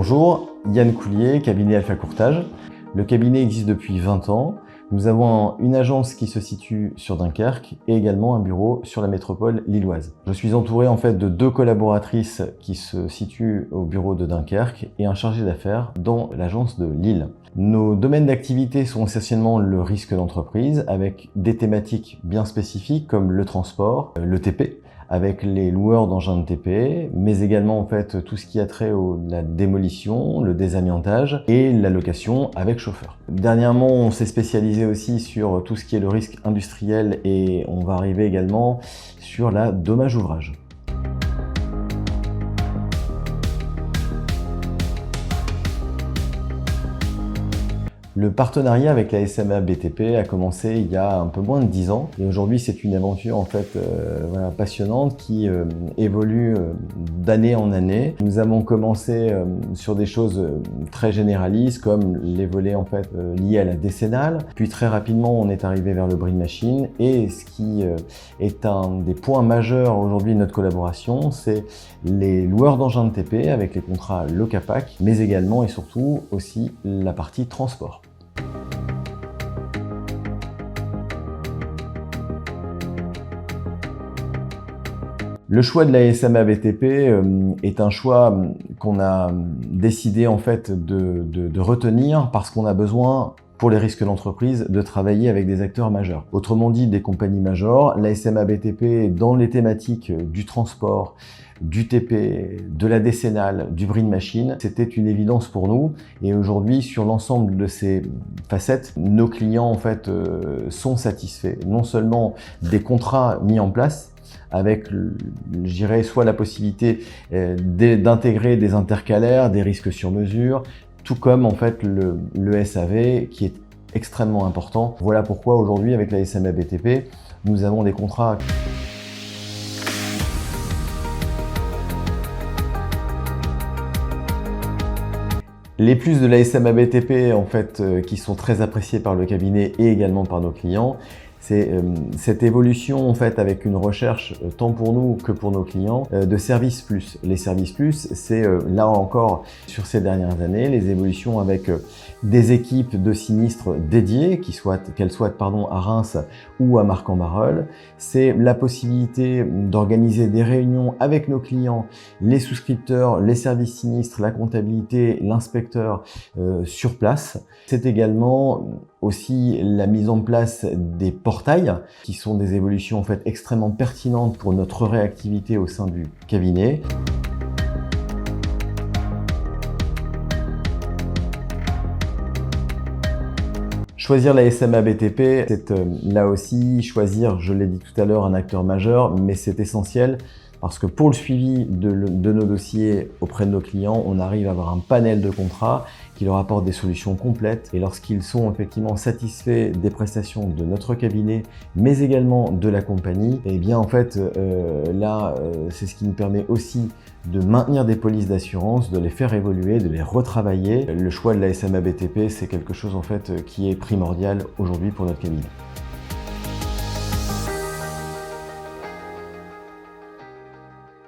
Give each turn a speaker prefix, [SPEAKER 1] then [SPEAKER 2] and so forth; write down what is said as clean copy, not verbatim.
[SPEAKER 1] Bonjour, Yann Coulier, cabinet Alpha Courtage. Le cabinet existe depuis 20 ans. Nous avons une agence qui se situe sur Dunkerque et également un bureau sur la métropole lilloise. Je suis entouré en fait de 2 collaboratrices qui se situent au bureau de Dunkerque et un chargé d'affaires dans l'agence de Lille. Nos domaines d'activité sont essentiellement le risque d'entreprise avec des thématiques bien spécifiques comme le transport, le TP, avec les loueurs d'engins de TP, mais également en fait tout ce qui a trait à la démolition, le désamiantage et la location avec chauffeur. Dernièrement, on s'est spécialisé aussi sur tout ce qui est le risque industriel et on va arriver également sur la dommage ouvrage. Le partenariat avec la SMA BTP a commencé il y a un peu moins de 10 ans et aujourd'hui c'est une aventure en fait passionnante qui évolue d'année en année. Nous avons commencé sur des choses très généralistes comme les volets en fait liés à la décennale, puis très rapidement on est arrivé vers le Brin Machine et ce qui est un des points majeurs aujourd'hui de notre collaboration, c'est les loueurs d'engins de TP avec les contrats Locapac, mais également et surtout aussi la partie transport. Le choix de la SMA BTP est un choix qu'on a décidé en fait de retenir parce qu'on a besoin, pour les risques d'entreprise, de travailler avec des acteurs majeurs. Autrement dit, des compagnies majeures. La SMA BTP, dans les thématiques du transport, du TP, de la décennale, du Brin Machine, c'était une évidence pour nous. Et aujourd'hui, sur l'ensemble de ces facettes, nos clients en fait sont satisfaits. Non seulement des contrats mis en place, avec, je dirais, soit la possibilité d'intégrer des intercalaires, des risques sur mesure, tout comme en fait le SAV qui est extrêmement important. Voilà pourquoi aujourd'hui avec la SMA BTP, nous avons des contrats. Les plus de la SMA BTP en fait qui sont très appréciés par le cabinet et également par nos clients, c'est cette évolution en fait avec une recherche tant pour nous que pour nos clients de services plus. Les services plus, c'est là encore sur ces dernières années les évolutions avec des équipes de sinistres dédiées, qu'elles soient à Reims ou à Marc-en-Barœul. C'est la possibilité d'organiser des réunions avec nos clients, les souscripteurs, les services sinistres, la comptabilité, l'inspecteur sur place. C'est également aussi la mise en place des portails qui sont des évolutions en fait extrêmement pertinentes pour notre réactivité au sein du cabinet. Choisir la SMA BTP, c'est là aussi choisir, je l'ai dit tout à l'heure, un acteur majeur, mais c'est essentiel parce que pour le suivi de nos dossiers auprès de nos clients, on arrive à avoir un panel de contrats qui leur apporte des solutions complètes. Et lorsqu'ils sont effectivement satisfaits des prestations de notre cabinet, mais également de la compagnie, et bien en fait c'est ce qui nous permet aussi de maintenir des polices d'assurance, de les faire évoluer, de les retravailler. Le choix de la SMA BTP, c'est quelque chose en fait qui est primordial aujourd'hui pour notre cabinet.